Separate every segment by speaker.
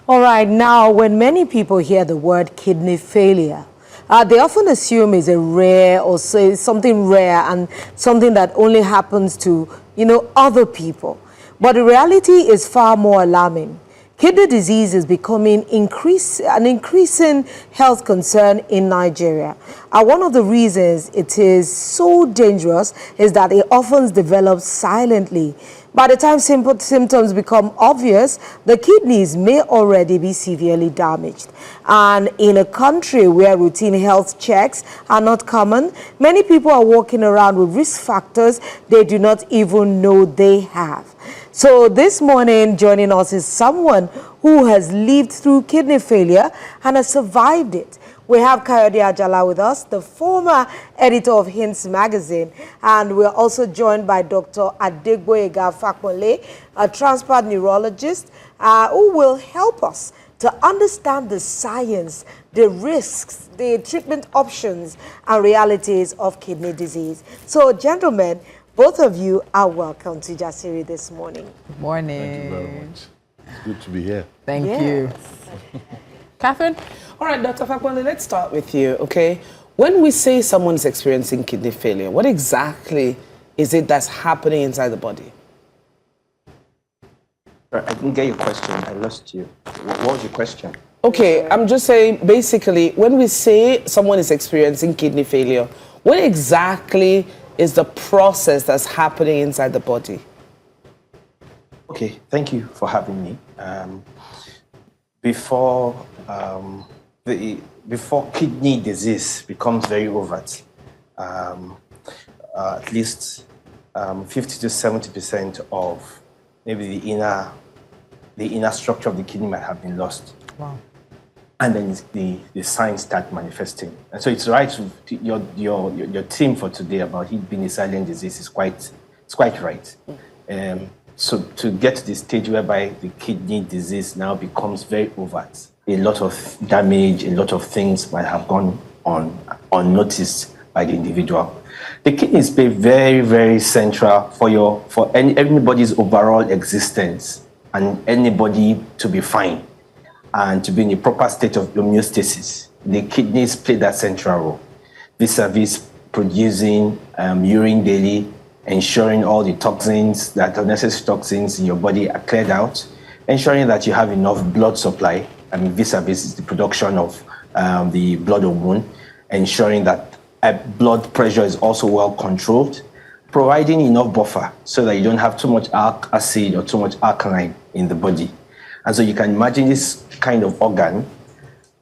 Speaker 1: All right, now when many people hear the word kidney failure, they often assume it's a rare or say something rare and something that only happens to, other people. But the reality is far more alarming. Kidney disease is becoming an increasing health concern in Nigeria. And one of the reasons it is so dangerous is that it often develops silently. By the time symptoms become obvious, the kidneys may already be severely damaged. And in a country where routine health checks are not common, many people are walking around with risk factors they do not even know they have. So this morning, joining us is someone who has lived through kidney failure and has survived it. We have Kayode Ajala with us, the former editor of Hints magazine, and we're also joined by Dr Adegboyega Faponle, a transplant neurologist, who will help us to understand the science, the risks, the treatment options, and realities of kidney disease. So, gentlemen, both of you are welcome to Jasiri this morning.
Speaker 2: Good morning.
Speaker 3: Thank you very much. It's good to be here.
Speaker 2: Thank you. Catherine?
Speaker 4: All right, Dr. Faponle, let's start with you, okay? When we say someone's experiencing kidney failure, what exactly is it that's happening inside the body?
Speaker 5: I didn't get your question. I lost you. What was your question?
Speaker 4: Okay, I'm just saying, basically, when we say someone is experiencing kidney failure, what exactly is the process that's happening inside the body?
Speaker 5: Okay, thank you for having me. Before kidney disease becomes very overt, at least 50 to 70% of maybe the inner structure of the kidney might have been lost.
Speaker 4: Wow.
Speaker 5: And then the signs start manifesting. And so it's right. Your theme for today about it being a silent disease is quite right. So to get to the stage whereby the kidney disease now becomes very overt, a lot of damage, a lot of things might have gone on unnoticed by the individual. The kidneys play very, very central for everybody's overall existence and anybody to be fine and to be in a proper state of homeostasis. The kidneys play that central role, vis-a-vis producing urine daily, ensuring all the toxins, that unnecessary toxins in your body are cleared out, ensuring that you have enough blood supply, vis-a-vis the production of the blood hormone, ensuring that blood pressure is also well controlled, providing enough buffer so that you don't have too much acid or too much alkaline in the body. And so you can imagine this kind of organ,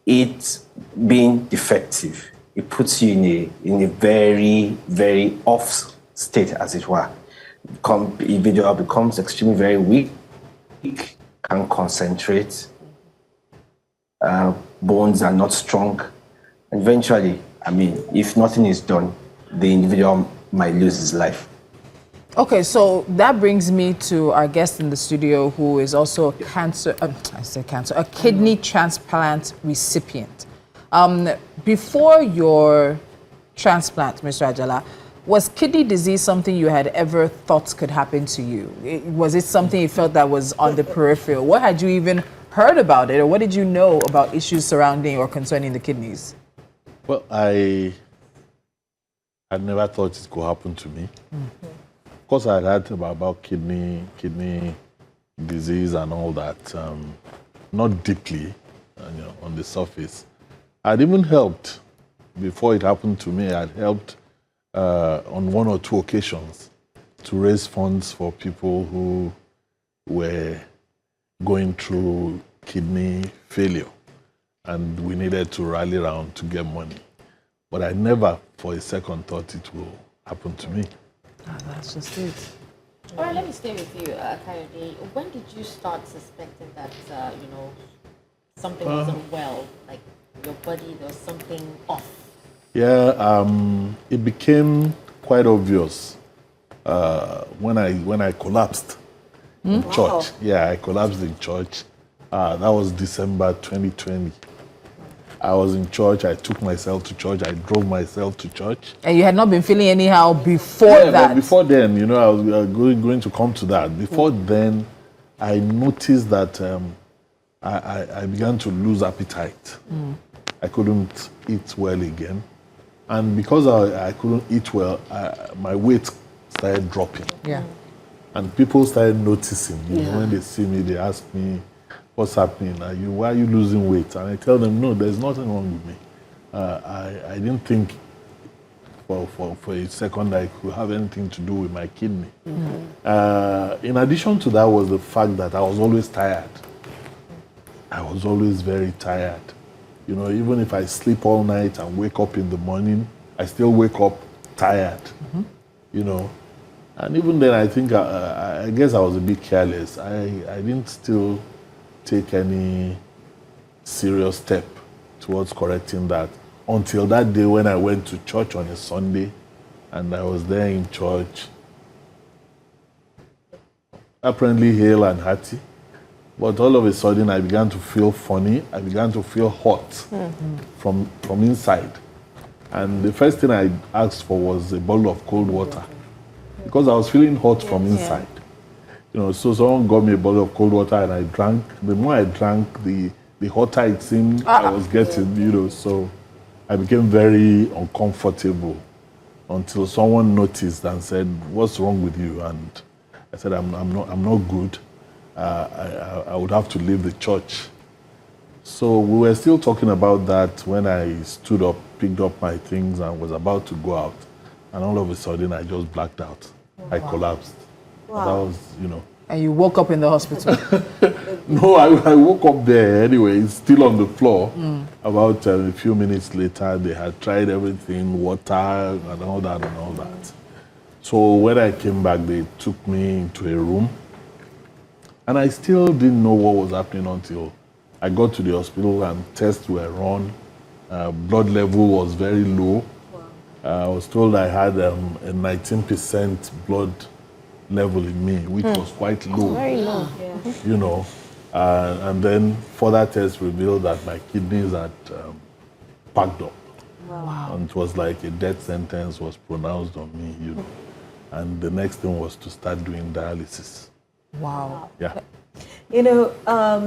Speaker 5: it being defective. It puts you in a very, very off state, as it were. Individual becomes extremely very weak, can't concentrate, bones are not strong. And eventually, if nothing is done, the individual might lose his life.
Speaker 2: Okay, so that brings me to our guest in the studio who is also a kidney transplant recipient. Before your transplant, Mr. Ajala, was kidney disease something you had ever thought could happen to you? Was it something you felt that was on the peripheral? What had you even heard about it, or what did you know about issues surrounding or concerning the kidneys?
Speaker 3: Well, I had never thought it could happen to me. Mm-hmm. Of course, I had heard about kidney disease and all that, not deeply, on the surface. I'd even helped, before it happened to me, I'd helped on one or two occasions to raise funds for people who were going through kidney failure, and we needed to rally around to get money. But I never for a second thought it will happen to me.
Speaker 2: That's just it.
Speaker 6: All right, let me stay with you, Kayode. When did you start suspecting that, something wasn't well, like your body, there was something off?
Speaker 3: Yeah, it became quite obvious when I collapsed in church. Yeah, I collapsed in church. That was December 2020. I was in church. I took myself to church. I drove myself to church.
Speaker 2: And you had not been feeling anyhow before that?
Speaker 3: But before then, I was going to come to that. Before then, I noticed that I began to lose appetite. I couldn't eat well again. And because I couldn't eat well, my weight started dropping.
Speaker 2: Yeah.
Speaker 3: And people started noticing. You know, when they see me, they ask me, what's happening? Why are you losing weight? And I tell them, no, there's nothing wrong with me. I didn't think for a second that it could have anything to do with my kidney. In addition to that was the fact that I was always tired. I was always very tired. You know, even if I sleep all night and wake up in the morning, I still wake up tired. You know, and even then I think, I guess I was a bit careless. I didn't still take any serious step towards correcting that until that day when I went to church on a Sunday, and I was there in church, apparently hale and hearty, but all of a sudden I began to feel funny. I began to feel hot from inside. And the first thing I asked for was a bottle of cold water because I was feeling hot from inside. You know, so someone got me a bottle of cold water and I drank. The more I drank, the hotter it seemed I was getting, you know, so I became very uncomfortable until someone noticed and said, what's wrong with you? And I said, I'm not good. I would have to leave the church. So we were still talking about that when I stood up, picked up my things and was about to go out. And all of a sudden I just blacked out. I collapsed. That was, you know.
Speaker 2: And you woke up in the hospital?
Speaker 3: No, I woke up there anyway, still on the floor. About a few minutes later, they had tried everything, water and all that. So when I came back, they took me into a room. And I still didn't know what was happening until I got to the hospital and tests were run. Blood level was very low. I was told I had a 19% blood level in me, which was quite low.
Speaker 6: Very low.
Speaker 3: You know, and then further tests revealed that my kidneys had packed up. And it was like a death sentence was pronounced on me, you know. And the next thing was to start doing dialysis.
Speaker 2: Wow.
Speaker 3: Yeah.
Speaker 1: You know,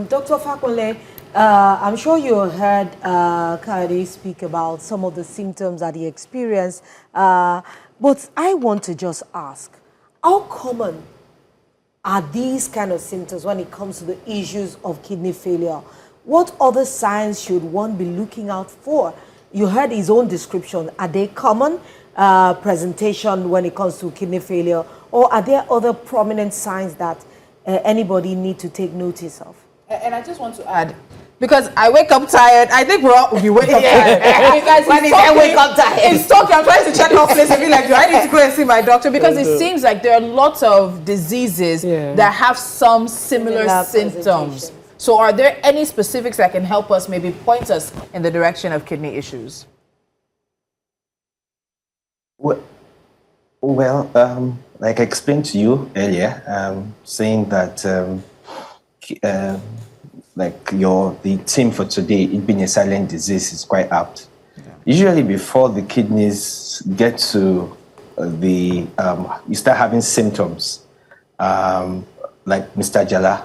Speaker 1: Dr. Faponle, I'm sure you heard Kayode speak about some of the symptoms that he experienced, but I want to just ask, how common are these kind of symptoms when it comes to the issues of kidney failure? What other signs should one be looking out for? You heard his own description. Are they common presentation when it comes to kidney failure, or are there other prominent signs that anybody need to take notice of?
Speaker 2: And I just want to add, because I wake up tired. I think you wake up tired.
Speaker 1: When did I wake up tired?
Speaker 2: It's talking. I'm trying to check off place and be like, do I need to go and see my doctor? Because it seems like there are lots of diseases that have some similar symptoms. So are there any specifics that can help us, maybe point us in the direction of kidney issues?
Speaker 5: Well, like I explained to you earlier, saying that the theme for today, it being a silent disease, is quite apt. Usually before the kidneys get to you start having symptoms, like Mr. Ajala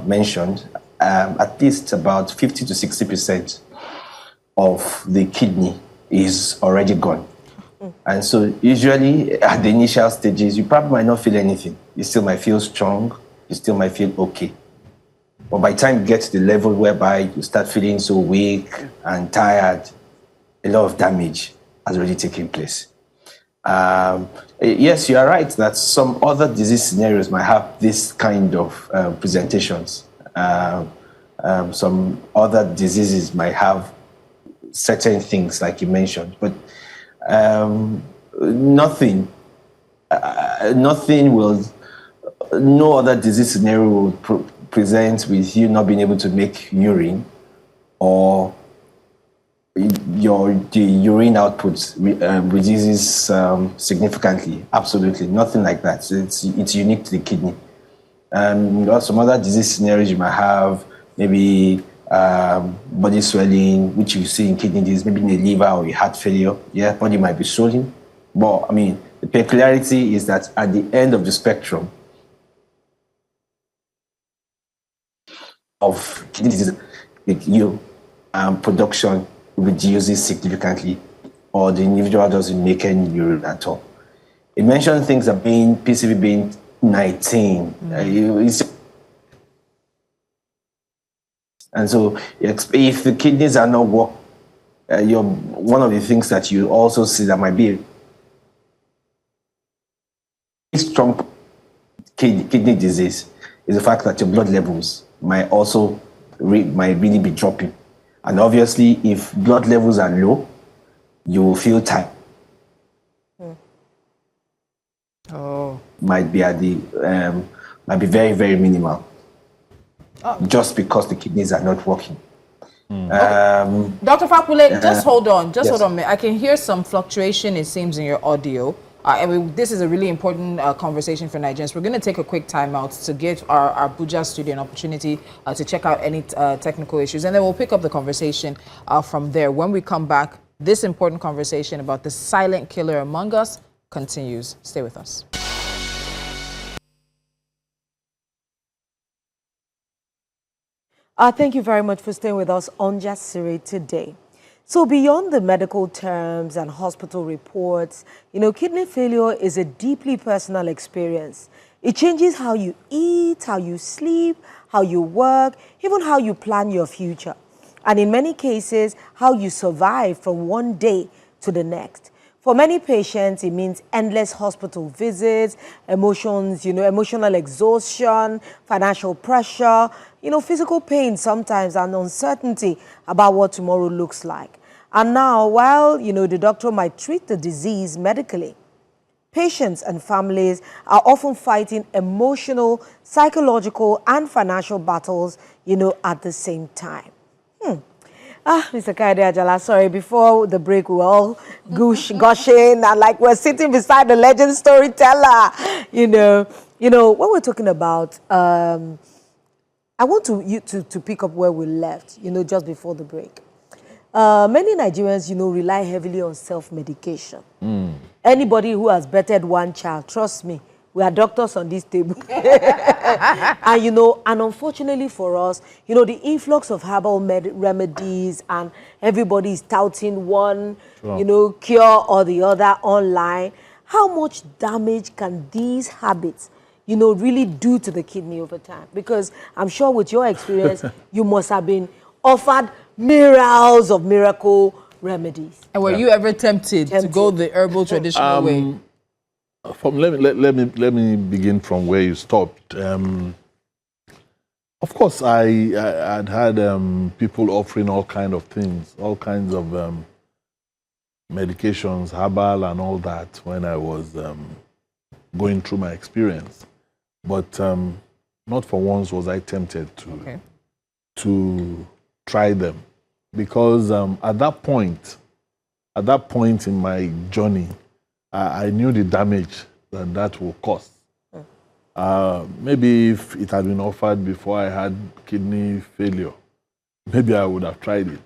Speaker 5: mentioned, at least about 50 to 60% of the kidney is already gone. And so usually at the initial stages, you probably might not feel anything. You still might feel strong. You still might feel okay. But by the time you get to the level whereby you start feeling so weak and tired, a lot of damage has already taken place. Yes, you are right that some other disease scenarios might have this kind of presentations. Some other diseases might have certain things like you mentioned, but nothing will, no other disease scenario will present with you not being able to make urine, or the urine output reduces significantly. Absolutely, nothing like that. It's unique to the kidney. Some other disease scenarios you might have, maybe body swelling, which you see in kidney disease, maybe in the liver or a heart failure. Yeah, body might be swollen. But I mean, the peculiarity is that at the end of the spectrum of kidney disease, production reduces significantly, or the individual doesn't make any urine at all. It mentioned things that PCV being 19. And so if the kidneys are not working, one of the things that you also see that might be a strong kidney disease is the fact that your blood levels might also might really be dropping. And obviously, if blood levels are low, you will feel tired.
Speaker 2: Oh.
Speaker 5: Might be at the might be very, very minimal. Just because the kidneys are not working.
Speaker 2: Dr. Faponle, just hold on.
Speaker 5: Yes.
Speaker 2: Hold on. I can hear some fluctuation, it seems, in your audio. This is a really important conversation for Nigerians. We're going to take a quick time out to give our Abuja studio an opportunity to check out any technical issues. And then we'll pick up the conversation from there. When we come back, this important conversation about the silent killer among us continues. Stay with us.
Speaker 1: Thank you very much for staying with us on Jasiri today. So beyond the medical terms and hospital reports, kidney failure is a deeply personal experience. It changes how you eat, how you sleep, how you work, even how you plan your future. And in many cases, how you survive from one day to the next. For many patients, it means endless hospital visits, emotions, emotional exhaustion, financial pressure, physical pain sometimes, and uncertainty about what tomorrow looks like. And now, while, the doctor might treat the disease medically, patients and families are often fighting emotional, psychological, and financial battles, at the same time. Mr. Kayode Ajala, sorry, before the break, we were all gushing and like we're sitting beside the legend storyteller, What we're talking about, I want you to pick up where we left, just before the break. Many Nigerians, rely heavily on self-medication. Anybody who has bettered one child, trust me, we are doctors on this table. And, and unfortunately for us, the influx of herbal remedies and everybody is touting one, cure or the other online. How much damage can these habits, really do to the kidney over time? Because I'm sure with your experience, you must have been offered myriads of miracle remedies.
Speaker 2: And were you ever tempted to go the herbal traditional way?
Speaker 3: Let me begin from where you stopped. Of course, I had people offering all kinds of things, all kinds of medications, herbal and all that when I was going through my experience. But not for once was I tempted to try them, because at that point in my journey, I knew the damage that will cause. Maybe if it had been offered before I had kidney failure, maybe I would have tried it.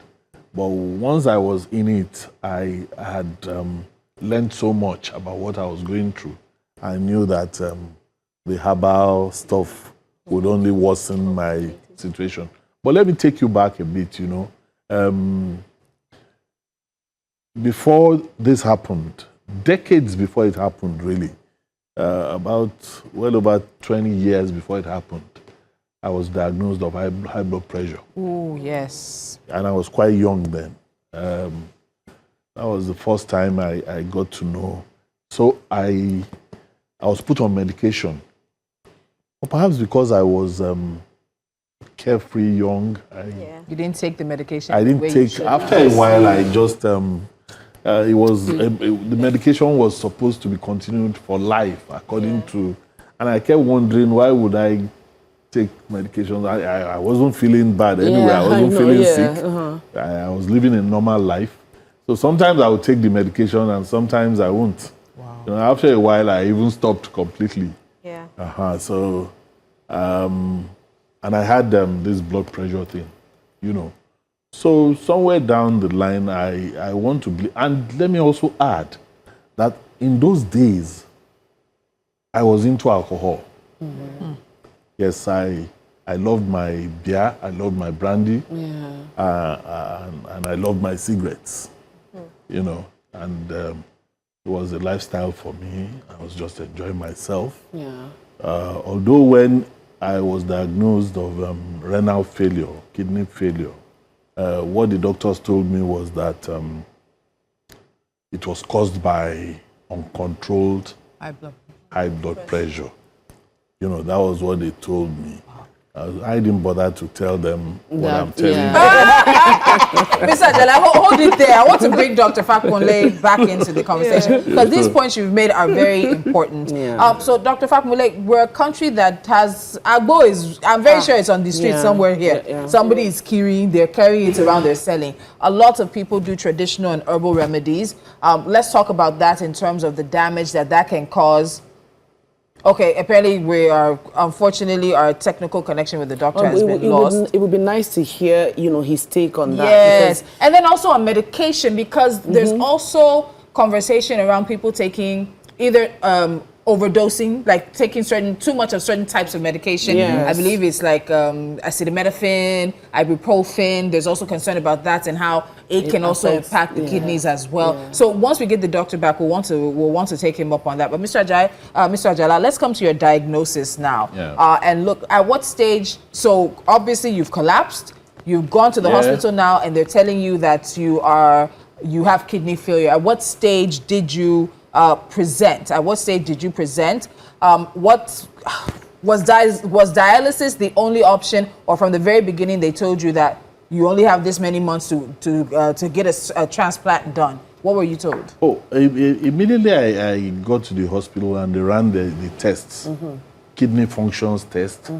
Speaker 3: But once I was in it, I had learned so much about what I was going through. I knew that the herbal stuff would only worsen my situation. But let me take you back a bit, Before this happened, decades before it happened, really, about well over 20 years before it happened, I was diagnosed of high blood pressure.
Speaker 2: Oh, yes.
Speaker 3: And I was quite young then. That was the first time I got to know. So I was put on medication. Or perhaps because I was carefree, young.
Speaker 2: You didn't take the medication?
Speaker 3: I didn't take. After a while, I just... the medication was supposed to be continued for life, according to... And I kept wondering, why would I take medication? I wasn't feeling bad anyway. I wasn't feeling sick. I was living a normal life. So sometimes I would take the medication and sometimes I won't. Wow. After a while, I even stopped completely.
Speaker 1: Yeah.
Speaker 3: So, and I had this blood pressure thing, So somewhere down the line, I want to believe, and let me also add that in those days, I was into alcohol. Mm-hmm. Yes, I I loved my beer, I loved my brandy, and I loved my cigarettes, you know, and it was a lifestyle for me. I was just enjoying myself.
Speaker 4: Yeah.
Speaker 3: Although when I was diagnosed of renal failure, kidney failure, what the doctors told me was that it was caused by uncontrolled high blood pressure. You know, that was what they told me. I didn't bother to tell them what I'm telling you.
Speaker 2: Mr. Ajala, hold it there. I want to bring Dr. Faponle back into the conversation because these points you've made are very important. So, Dr. Faponle, we're a country that has agbo is. I'm very sure it's on the street somewhere here. Somebody is carrying. They're carrying it around. They're selling. A lot of people do traditional and herbal remedies. Let's talk about that in terms of the damage that can cause. Okay, apparently we are, unfortunately, our technical connection with the doctor has been lost.
Speaker 4: It would be nice to hear, you know, his take on that.
Speaker 2: Yes, and then also on medication, because there's also conversation around people taking either overdosing, like taking too much of certain types of medication. I believe it's like acetaminophen, ibuprofen. There's also concern about that and how it can also impact the kidneys as well. So once we get the doctor back, we'll want to take him up on that. But Mr. Ajala, let's come to your diagnosis now. And look at what stage. So obviously you've collapsed. You've gone to the hospital now, and they're telling you that you have kidney failure. At what stage did you present? At what stage did you present? What was dialysis the only option, or from the very beginning they told you that you only have this many months to get a transplant done? What were you told? Oh,
Speaker 3: immediately I got to the hospital and they ran the tests, kidney functions test.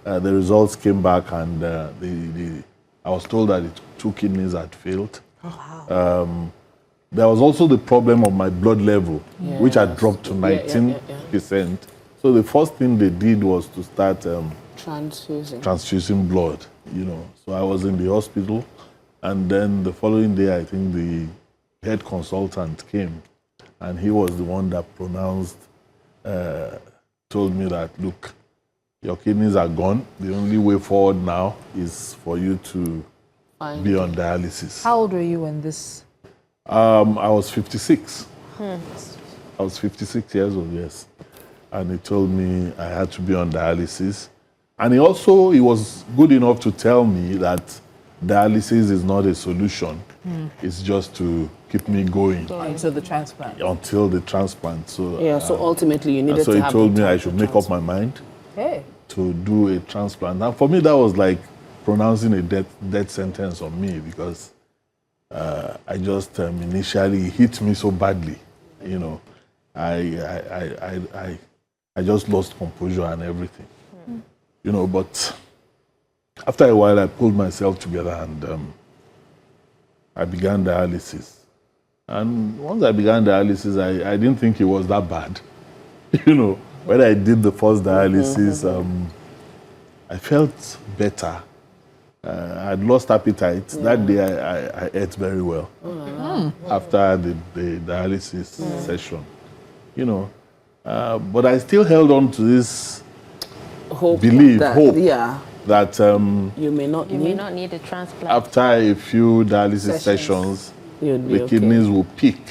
Speaker 3: The results came back and I was told that 2 kidneys had failed. There was also the problem of my blood level, which had dropped to 19%. So the first thing they did was to start transfusing blood, you know. So I was in the hospital, and then the following day, I think the head consultant came, and he was the one that told me that, look, your kidneys are gone. The only way forward now is for you to be on dialysis.
Speaker 2: How old were you when this?
Speaker 3: I was 56. I was 56 years old, yes. And he told me I had to be on dialysis. And he was good enough to tell me that dialysis is not a solution. It's just to keep me going.
Speaker 2: Until the transplant.
Speaker 3: Until the transplant. So,
Speaker 4: so ultimately you needed to have.
Speaker 3: So he told me I should make up my mind to do a transplant. And for me, that was like pronouncing a death sentence on me, because I just initially hit me so badly, you know. I just lost composure and everything, you know. But after a while, I pulled myself together and I began dialysis. And once I began dialysis, I didn't think it was that bad, you know. When I did the first dialysis, I felt better. I had lost appetite. That day I ate very well after the dialysis session, you know. But I still held on to this hope that
Speaker 4: you may not
Speaker 6: need a transplant.
Speaker 3: After a few dialysis sessions the kidneys will peak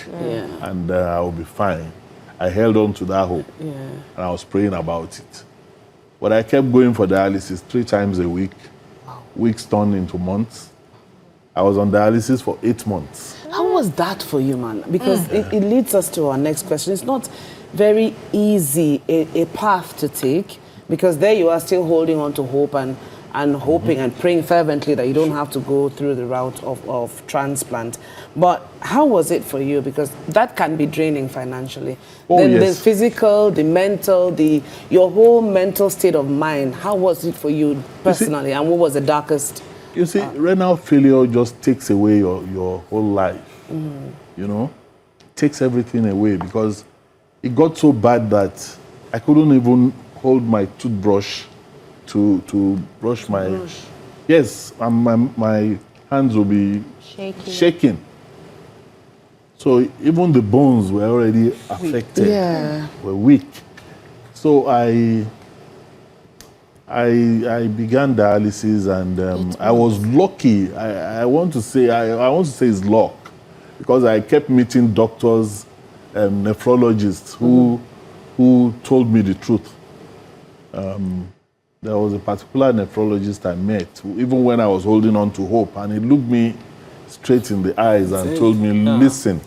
Speaker 3: and I will be fine. I held on to that hope and I was praying about it. But I kept going for dialysis 3 times a week. Weeks turned into months. I was on dialysis for 8 months.
Speaker 4: How was that for you, man? Because it leads us to our next question. It's not very easy a path to take, because there you are still holding on to hope and hoping and praying fervently that you don't have to go through the route of transplant. But how was it for you? Because that can be draining financially. The physical, the mental, your whole mental state of mind. How was it for you personally? And what was the darkest?
Speaker 3: You see, renal failure just takes away your whole life. You know, takes everything away, because it got so bad that I couldn't even hold my toothbrush to brush my... Yes, and my hands will be shaking. So even the bones were already affected, were weak. So I I began dialysis, and I was lucky. I want to say it's luck, because I kept meeting doctors, nephrologists who told me the truth. There was a particular nephrologist I met, even when I was holding on to hope, and he looked me straight in the eyes and told me, listen,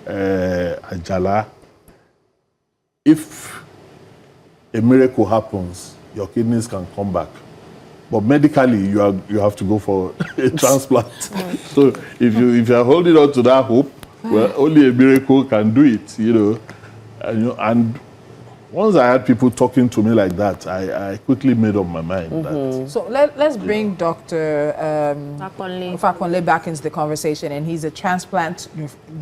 Speaker 3: Ajala, if a miracle happens, your kidneys can come back. But medically, you have to go for a transplant. So if you are holding on to that hope, well, only a miracle can do it, And once I had people talking to me like that, I quickly made up my mind. That,
Speaker 2: so let's bring Dr. Faponle back into the conversation, and he's a transplant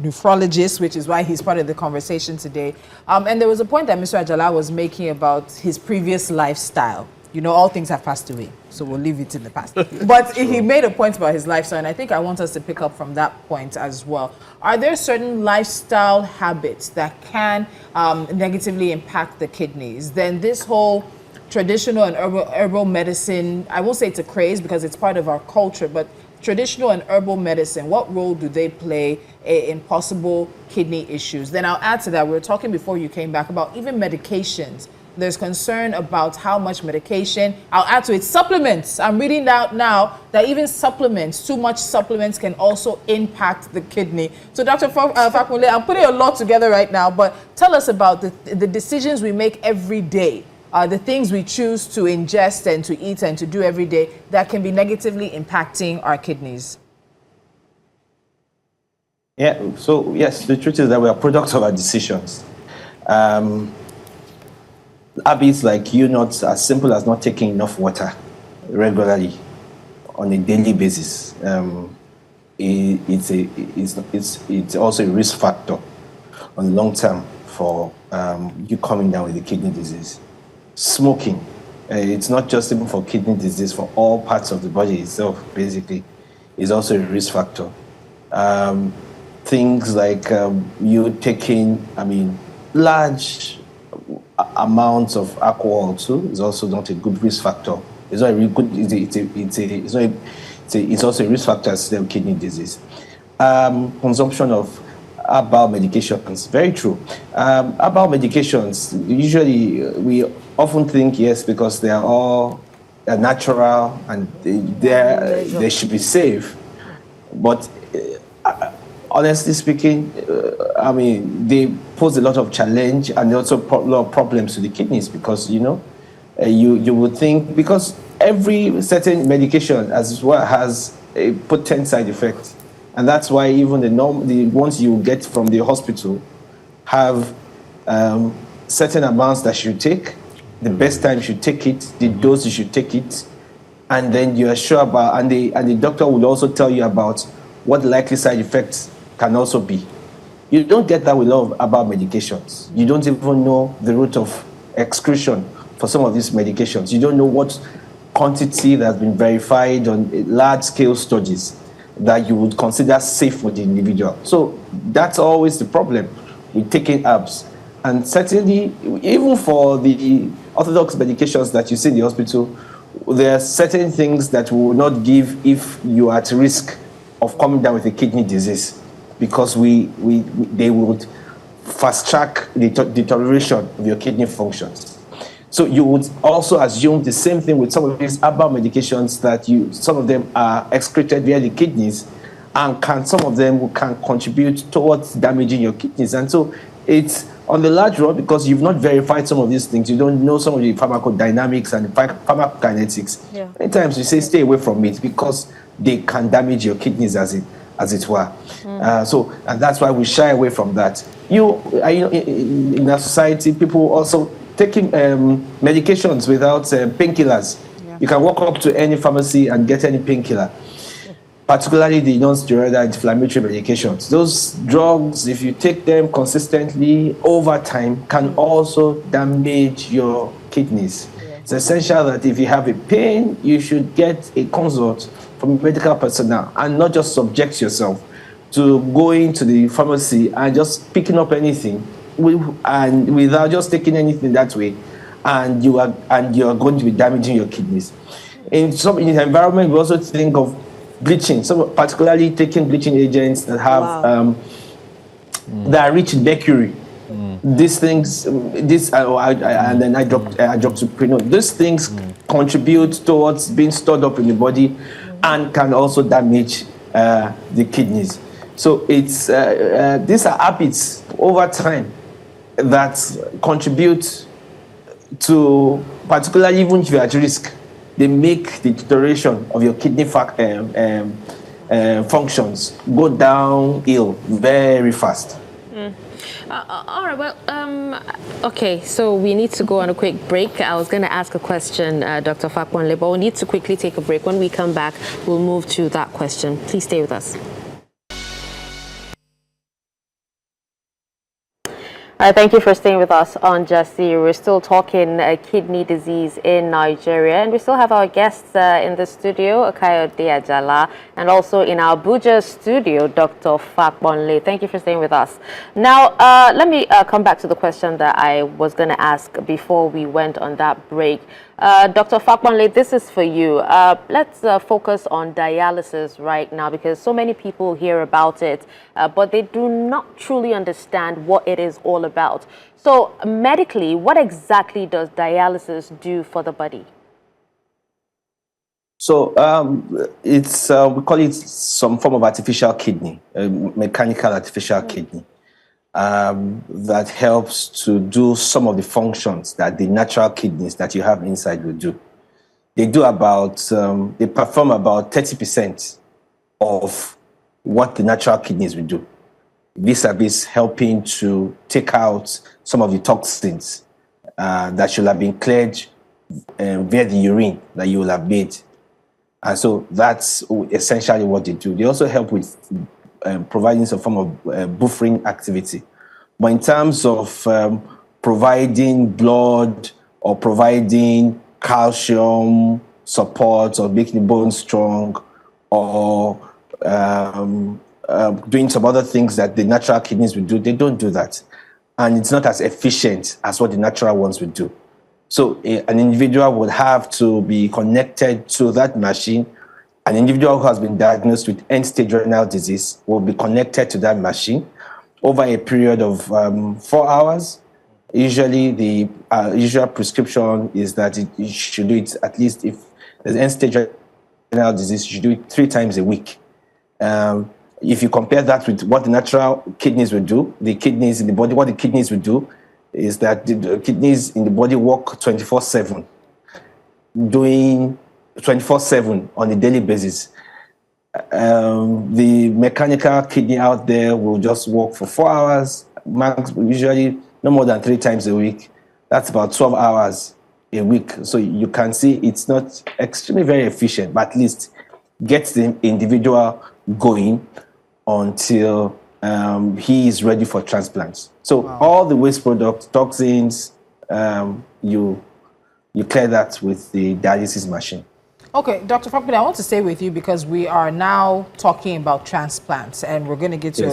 Speaker 2: nephrologist, which is why he's part of the conversation today. And there was a point that Mr. Ajala was making about his previous lifestyle. All things have passed away, so we'll leave it in the past. But he made a point about his lifestyle, and I think I want us to pick up from that point as well. Are there certain lifestyle habits that can negatively impact the kidneys? Then this whole traditional and herbal medicine, I won't say it's a craze because it's part of our culture, but traditional and herbal medicine, what role do they play in possible kidney issues? Then I'll add to that, we were talking before you came back about even medications. There's concern about how much medication. I'll add to it supplements. I'm reading out now that even supplements, too much supplements can also impact the kidney. So Dr. Faponle, I'm putting a lot together right now, but tell us about the decisions we make every day, the things we choose to ingest and to eat and to do every day that can be negatively impacting our kidneys.
Speaker 5: Yeah, so yes, the truth is that we are products of our decisions. Habits like not as simple as not taking enough water regularly on a daily basis. It's also a risk factor on the long term for you coming down with the kidney disease. Smoking, it's not just even for kidney disease, for all parts of the body itself, basically, is also a risk factor. Things like you taking, large amounts of alcohol too is also not a good risk factor. It's not a really good. It's also a risk factor as well, kidney disease. Consumption of herbal medications, very true. Herbal medications, usually we often think yes because they are all natural and they should be safe, but honestly speaking, they pose a lot of challenge and also a lot of problems to the kidneys because, you would think, because every certain medication as well has a potent side effect. And that's why even the ones you get from the hospital have certain amounts that you take, the best time you should take it, the dose you should take it, and then you are sure about, and the doctor will also tell you about what the likely side effects can also be. You don't get that with a lot of herbal medications. You don't even know the route of excretion for some of these medications. You don't know what quantity that has been verified on large-scale studies that you would consider safe for the individual. So that's always the problem with taking herbs. And certainly, even for the orthodox medications that you see in the hospital, there are certain things that we will not give if you are at risk of coming down with a kidney disease, because they would fast track the deterioration of your kidney functions. So you would also assume the same thing with some of these herbal medications that some of them are excreted via the kidneys, and some of them can contribute towards damaging your kidneys. And so it's on the large run, because you've not verified some of these things, you don't know some of the pharmacodynamics and pharmacokinetics. Yeah. Many times we say stay away from it because they can damage your kidneys as it were. And that's why we shy away from that. In our society, people also taking medications without painkillers. Yeah. You can walk up to any pharmacy and get any painkiller, particularly the non-steroidal anti-inflammatory medications. Those drugs, if you take them consistently over time, can also damage your kidneys. Yeah. It's essential that if you have a pain, you should get a consult from medical personnel and not just subject yourself to going to the pharmacy and just picking up anything and without just taking anything that way and you are going to be damaging your kidneys. In the environment, we also think of bleaching, particularly taking bleaching agents that have that are rich in mercury. These things, and then hydroxyprenol. These things contribute towards being stored up in the body and can also damage the kidneys. So it's these are habits over time that contribute to, particularly even if you're at risk, they make the deterioration of your kidney functions go downhill very fast.
Speaker 6: All right, well, okay, so we need to go on a quick break. I was going to ask a question, Dr. Faponle, but we'll need to quickly take a break. When we come back, we'll move to that question. Please stay with us. All right, thank you for staying with us on Jasiri. We're still talking kidney disease in Nigeria, and we still have our guests in the studio, Kayode Ajala, and also in our Abuja studio, Dr. Faponle. Thank you for staying with us. Now, let me come back to the question that I was going to ask before we went on that break. Dr. Faponle, this is for you. Let's focus on dialysis right now, because so many people hear about it, but they do not truly understand what it is all about. So medically, what exactly does dialysis do for the body?
Speaker 5: So it's we call it some form of artificial kidney, mechanical artificial kidney. That helps to do some of the functions that the natural kidneys that you have inside will do. They do about, they perform about 30% of what the natural kidneys will do. Vis-a-vis helping to take out some of the toxins that should have been cleared via the urine that you will have made. And so that's essentially what they do. They also help with providing some form of buffering activity. But in terms of providing blood or providing calcium support or making the bone strong or doing some other things that the natural kidneys would do, they don't do that. And it's not as efficient as what the natural ones would do. So an individual would have to be connected to that machine. An individual who has been diagnosed with end-stage renal disease will be connected to that machine over a period of 4 hours. Usually, the usual prescription is that you should do it at least, if there's end-stage renal disease, you should do it 3 times a week. If you compare that with what the natural kidneys will do, the kidneys in the body, what the kidneys will do is that the kidneys in the body work 24/7, doing 24/7 on a daily basis. The mechanical kidney out there will just work for 4 hours, max, usually no more than 3 times a week. That's about 12 hours a week. So you can see it's not extremely very efficient, but at least gets the individual going until he is ready for transplants. So all the waste products, toxins, you clear that with the dialysis machine.
Speaker 2: Okay, Dr. Faponle, I want to stay with you because we are now talking about transplants, and we're going to get to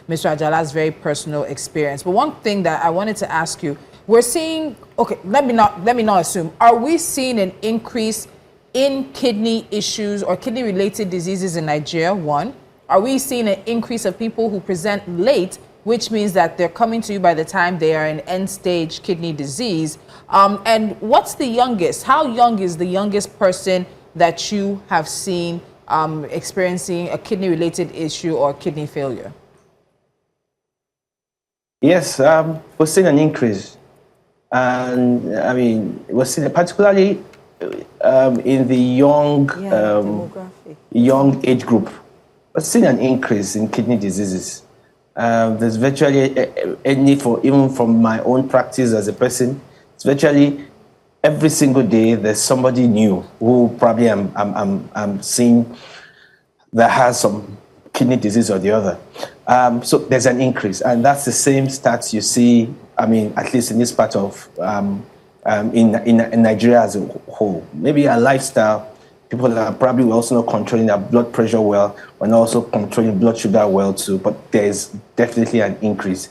Speaker 2: Mr. Ajala's very personal experience. But one thing that I wanted to ask you, we're seeing, okay, let me not assume, are we seeing an increase in kidney issues or kidney-related diseases in Nigeria? One, are we seeing an increase of people who present late, which means that they're coming to you by the time they are in end-stage kidney disease? And what's the youngest? How young is the youngest person that you have seen experiencing a kidney-related issue or kidney failure?
Speaker 5: Yes, we're seeing an increase. And I mean, we're seeing particularly in the young age group, we're seeing an increase in kidney diseases. There's virtually a need for, even from my own practice as a person, it's virtually every single day there's somebody new who probably I'm seeing that has some kidney disease or the other. So there's an increase, and that's the same stats you see, I mean, at least in this part of, in Nigeria as a whole. Maybe a lifestyle, people are probably also not controlling their blood pressure well, and also controlling blood sugar well too, but there's definitely an increase.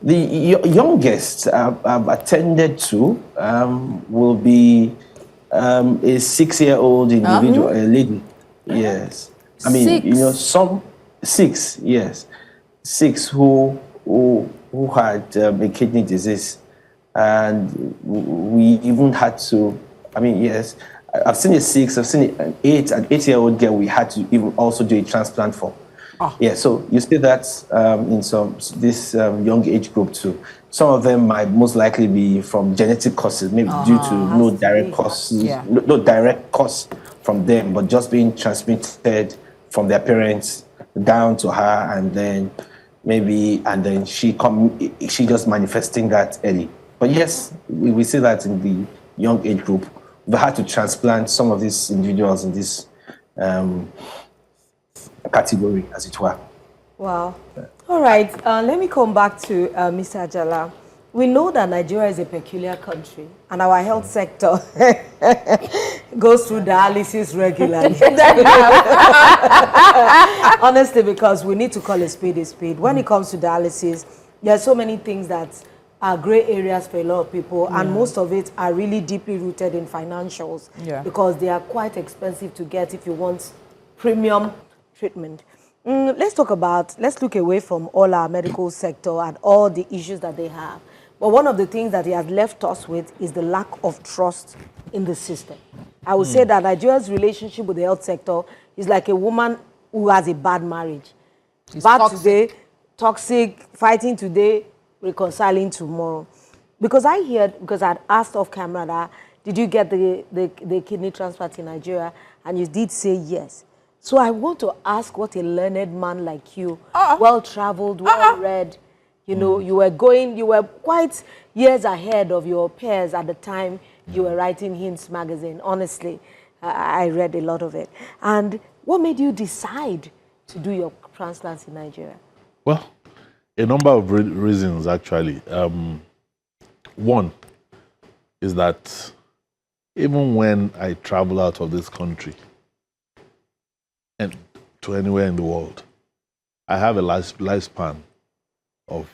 Speaker 5: youngest I've attended to will be a 6-year-old individual, a lady. Yes. I mean, you know, some 6, yes. 6 who had a kidney disease. And we even had to, I mean, yes, I've seen a 6, I've seen an 8-year-old girl we had to even also do a transplant for. Yeah, so you see that in this young age group too. Some of them might most likely be from genetic causes, maybe due to no direct causes, no direct cause from them, but just being transmitted from their parents down to her, and then she just manifesting that early. But yes, we see that in the young age group. We had to transplant some of these individuals in this category, as it were.
Speaker 1: Wow. All right, let me come back to Mr. Ajala. We know that Nigeria is a peculiar country, and our health sector goes through dialysis regularly. Honestly, because we need to call a spade a spade. When it comes to dialysis, there are so many things that are gray areas for a lot of people, and most of it are really deeply rooted in financials, because they are quite expensive to get if you want premium treatment. Let's look away from all our medical sector and all the issues that they have. But one of the things that he has left us with is the lack of trust in the system. I would say that Nigeria's relationship with the health sector is like a woman who has a bad marriage. Bad today, toxic, fighting today, reconciling tomorrow. Because I had asked off camera that, did you get the kidney transplant in Nigeria? And you did say yes. So I want to ask what a learned man like you, well-traveled, well-read, you know, you were quite years ahead of your peers at the time you were writing Hints magazine. Honestly, I read a lot of it. And what made you decide to do your transplants in Nigeria?
Speaker 3: Well, a number of reasons, actually. One is that even when I travel out of this country and to anywhere in the world, I have a lifespan of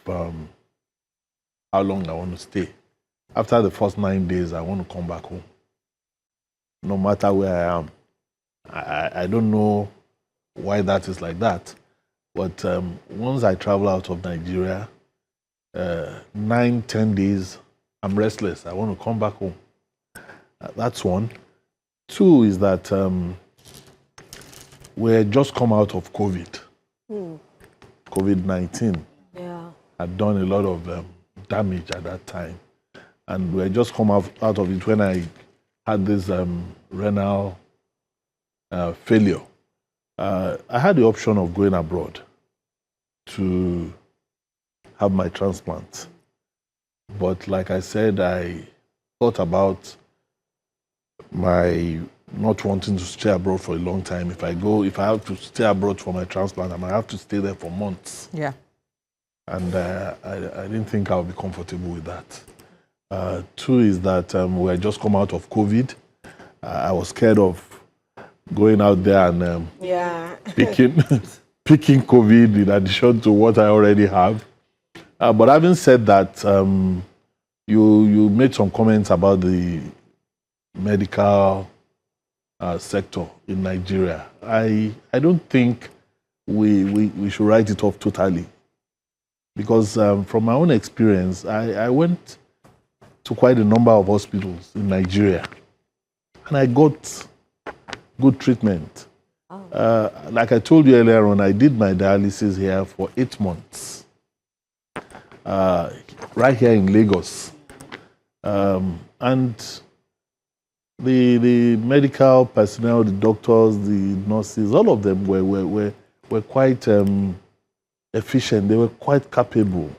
Speaker 3: how long I want to stay. After the first 9 days, I want to come back home, no matter where I am. I don't know why that is like that, but once I travel out of Nigeria, 9-10 days, I'm restless. I want to come back home. That's one. Two is that we just come out of COVID. COVID-19 had done a lot of damage at that time. And we had just come out of it when I had this renal failure. I had the option of going abroad to have my transplant. But like I said, I thought about my not wanting to stay abroad for a long time. If I have to stay abroad for my transplant, I might have to stay there for months.
Speaker 2: Yeah.
Speaker 3: And I didn't think I would be comfortable with that. Two is that we had just come out of COVID. I was scared of going out there and picking COVID in addition to what I already have. But having said that, you made some comments about the medical sector in Nigeria. I don't think we should write it off totally, because from my own experience, I went to quite a number of hospitals in Nigeria, and I got good treatment. Like I told you earlier on, I did my dialysis here for 8 months, right here in Lagos, and the medical personnel, the doctors, the nurses, all of them were quite efficient. They were quite capable.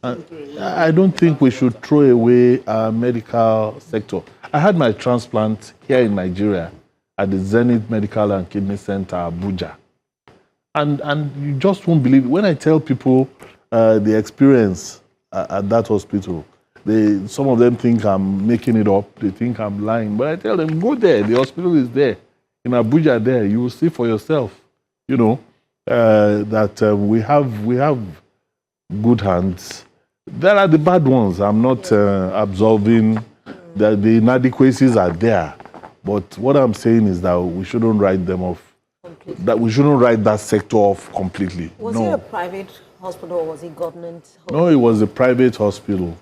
Speaker 3: I don't think we should throw away our medical sector. I had my transplant here in Nigeria at the Zenith Medical and Kidney Center, Abuja. And you just won't believe it. When I tell people the experience at that hospital, some of them think I'm making it up. They think I'm lying. But I tell them, go there. The hospital is there. In Abuja there, you will see for yourself, you know, that we have good hands. There are the bad ones. I'm not absolving. The inadequacies are there. But what I'm saying is that we shouldn't write them off. Completely. That we shouldn't write that sector off completely.
Speaker 1: Was it a private hospital or was it government hospital?
Speaker 3: No, it was a private hospital.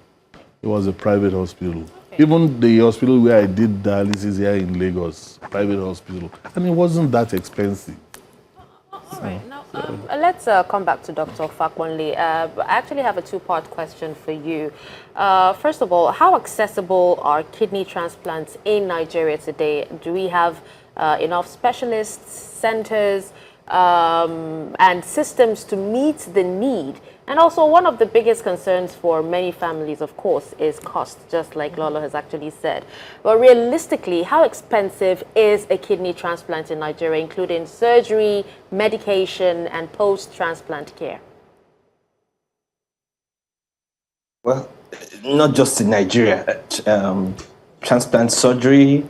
Speaker 3: It was a private hospital. Okay. Even the hospital where I did dialysis here in Lagos, private hospital, and it wasn't that expensive.
Speaker 6: All right. Now, let's come back to Dr. Faponle. I actually have a two-part question for you. First of all, how accessible are kidney transplants in Nigeria today? Do we have enough specialists, centers, and systems to meet the need? And also, one of the biggest concerns for many families, of course, is cost, just like Lolo has actually said. But realistically, how expensive is a kidney transplant in Nigeria, including surgery, medication, and post-transplant care?
Speaker 5: Well, not just in Nigeria. Transplant surgery,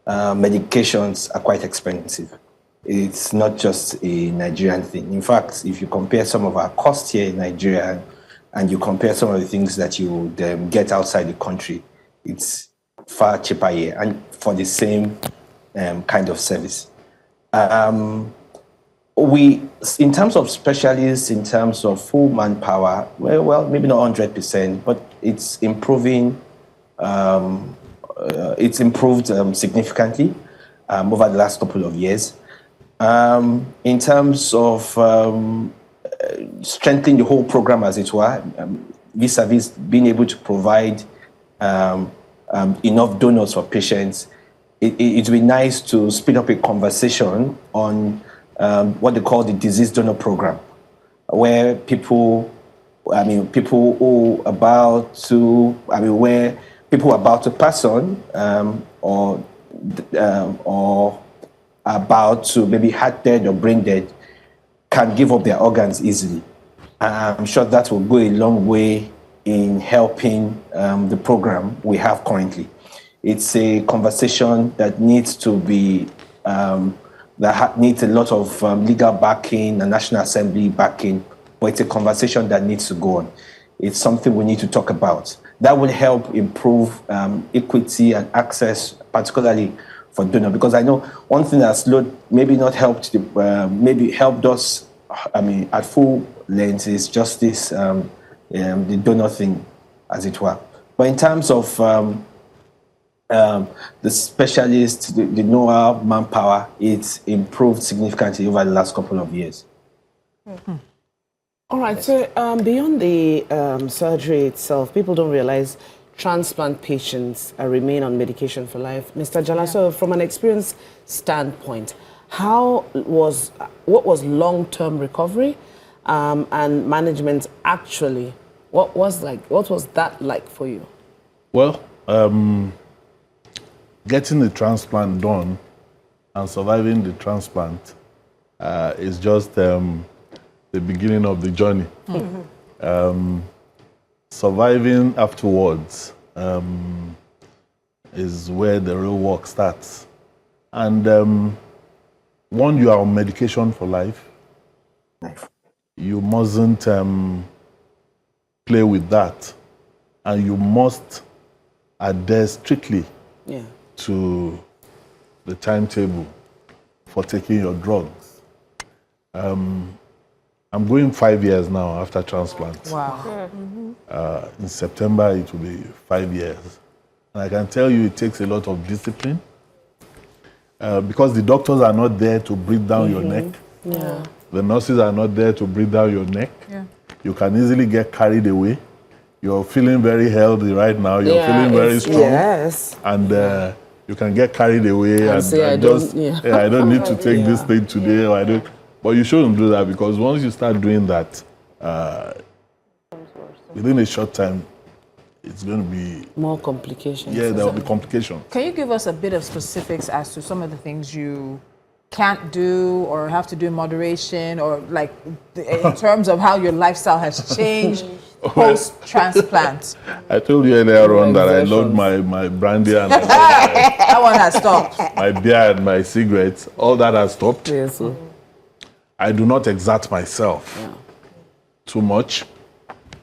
Speaker 5: medications are quite expensive. It's not just a Nigerian thing. In fact, if you compare some of our costs here in Nigeria and you compare some of the things that you would get outside the country, it's far cheaper here and for the same kind of service. In terms of specialists, in terms of full manpower, well, maybe not 100%, but it's improving. It's improved significantly over the last couple of years. In terms of strengthening the whole program, as it were, vis-a-vis being able to provide enough donors for patients, it would be nice to speed up a conversation on what they call the disease donor program, where people who about to pass on or about to maybe heart dead or brain dead can give up their organs easily. I'm sure that will go a long way in helping the program we have currently. It's a conversation that needs to be, needs a lot of legal backing and National Assembly backing, but it's a conversation that needs to go on. It's something we need to talk about. That will help improve equity and access, particularly for donor, because I know one thing that's maybe not helped, maybe helped us, at full length is just this, the donor thing, as it were. But in terms of the specialists, the know-how, manpower, it's improved significantly over the last couple of years.
Speaker 4: Mm-hmm. All right, so beyond the surgery itself, people don't realize transplant patients remain on medication for life. Mr. Ajala, so from an experience standpoint, what was long-term recovery and management actually? What was that like for you?
Speaker 3: Well, getting the transplant done and surviving the transplant is just the beginning of the journey. Mm-hmm. Surviving afterwards is where the real work starts. And one, you are on medication for life. You mustn't play with that. And you must adhere strictly to the timetable for taking your drugs. I'm going 5 years now after transplant.
Speaker 2: Wow.
Speaker 3: In September, it will be 5 years. And I can tell you it takes a lot of discipline because the doctors are not there to breathe down your neck.
Speaker 4: Yeah.
Speaker 3: The nurses are not there to breathe down your neck. Yeah. You can easily get carried away. You're feeling very healthy right now. You're feeling very strong.
Speaker 4: Yes.
Speaker 3: And you can get carried away and
Speaker 4: say,
Speaker 3: I don't need to take this thing today, or I don't. But you shouldn't do that, because once you start doing that, within a short time, it's going to be
Speaker 4: more complications.
Speaker 3: Yeah, there will be complications.
Speaker 2: Can you give us a bit of specifics as to some of the things you can't do or have to do in moderation, or like in terms of how your lifestyle has changed post-transplant?
Speaker 3: I told you earlier on that I load my brandy and
Speaker 2: that one has stopped.
Speaker 3: My beer and my cigarettes, all that has stopped.
Speaker 4: Yes, sir.
Speaker 3: I do not exert myself too much.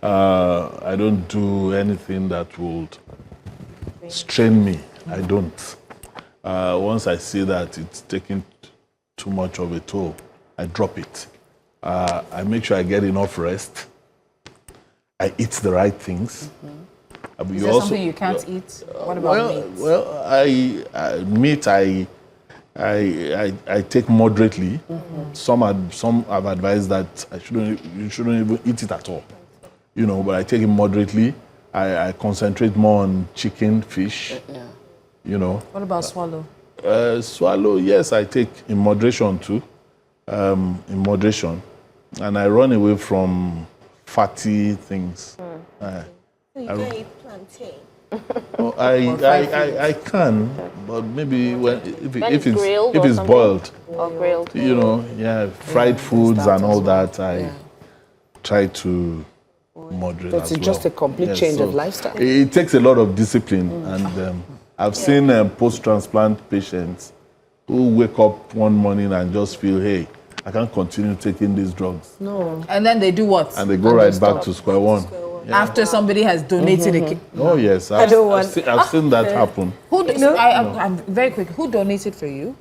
Speaker 3: I don't do anything that would strain me. I don't. Once I see that it's taking too much of a toll, I drop it. I make sure I get enough rest. I eat the right things.
Speaker 2: Is there something you can't eat? What about meat?
Speaker 3: Well, meat I take moderately. Some have advised that you shouldn't even eat it at all. You know, but I take it moderately. I concentrate more on chicken, fish. You know.
Speaker 2: What about swallow?
Speaker 3: Swallow, yes, I take in moderation too. In moderation, and I run away from fatty things.
Speaker 1: So you can eat plantain.
Speaker 3: Oh, I can, but maybe if it's
Speaker 6: something?
Speaker 3: boiled,
Speaker 6: Or grilled.
Speaker 3: you know, fried foods and all that. I try to moderate.
Speaker 4: But
Speaker 3: as
Speaker 4: it's
Speaker 3: well.
Speaker 4: just a complete change of lifestyle.
Speaker 3: It takes a lot of discipline, and I've seen post-transplant patients who wake up one morning and just feel, hey, I can't continue taking these drugs.
Speaker 4: No.
Speaker 2: And then they do what?
Speaker 3: And they go right back to square one.
Speaker 2: After somebody has donated a kidney.
Speaker 3: Oh, yes.
Speaker 1: I don't want-
Speaker 3: I've seen that happen.
Speaker 2: I'm very quick. Who donated for you?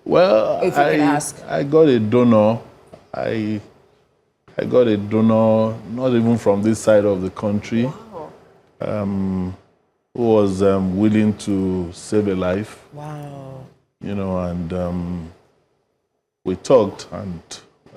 Speaker 3: Well,
Speaker 2: If you can ask.
Speaker 3: I got a donor. I got a donor, not even from this side of the country, who was willing to save a life.
Speaker 2: Wow.
Speaker 3: You know, and we talked, and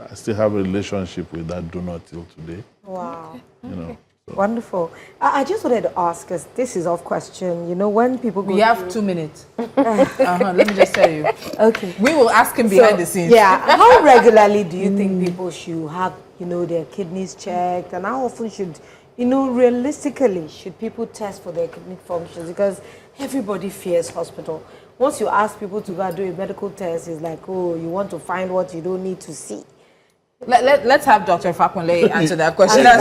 Speaker 3: I still have a relationship with that donor till today.
Speaker 1: Wow.
Speaker 3: You know. So.
Speaker 1: Wonderful. I just wanted to ask, because this is off question, you know, when people go
Speaker 2: We have 2 minutes. Let me just tell you.
Speaker 1: Okay.
Speaker 2: We will ask him behind the scenes.
Speaker 1: Yeah. How regularly do you think people should have, you know, their kidneys checked? And how often should, you know, realistically, should people test for their kidney functions? Because everybody fears hospital. Once you ask people to go and do a medical test, it's like, oh, you want to find what you don't need to see.
Speaker 2: Let's have Dr. Faponle answer that question.
Speaker 3: I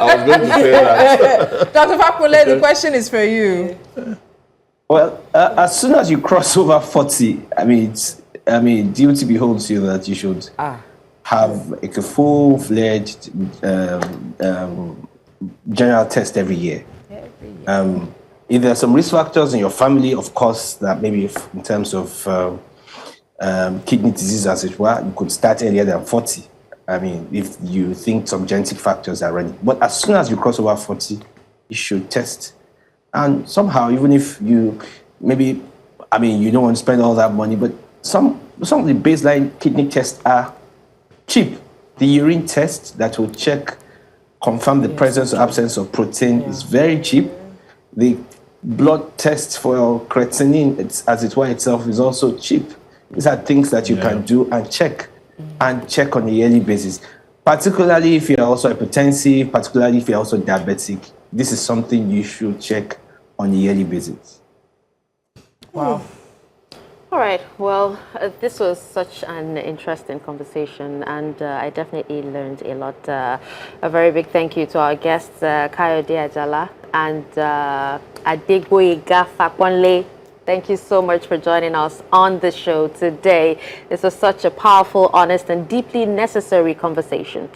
Speaker 3: was going to say that.
Speaker 2: Dr. Faponle, the question is for you.
Speaker 5: Well, as soon as you cross over 40, duty beholds you that you should have like a full-fledged general test every year. If there are some risk factors in your family, of course, that maybe in terms of kidney disease, as it were, you could start earlier than 40. I mean, if you think some genetic factors are running. But as soon as you cross over 40, you should test. And somehow, even if you you don't want to spend all that money, but some of the baseline kidney tests are cheap. The urine test that will confirm the presence or absence of protein is very cheap. The blood test for creatinine, as it were itself, is also cheap. These are things that you can do and check on a yearly basis. Particularly if you're also hypertensive, particularly if you're also diabetic, this is something you should check on a yearly basis.
Speaker 2: Wow.
Speaker 6: All right. Well, this was such an interesting conversation, and I definitely learned a lot. A very big thank you to our guests, Kayode Ajala and Adegboyega Faponle. Thank you so much for joining us on the show today. This was such a powerful, honest, and deeply necessary conversation.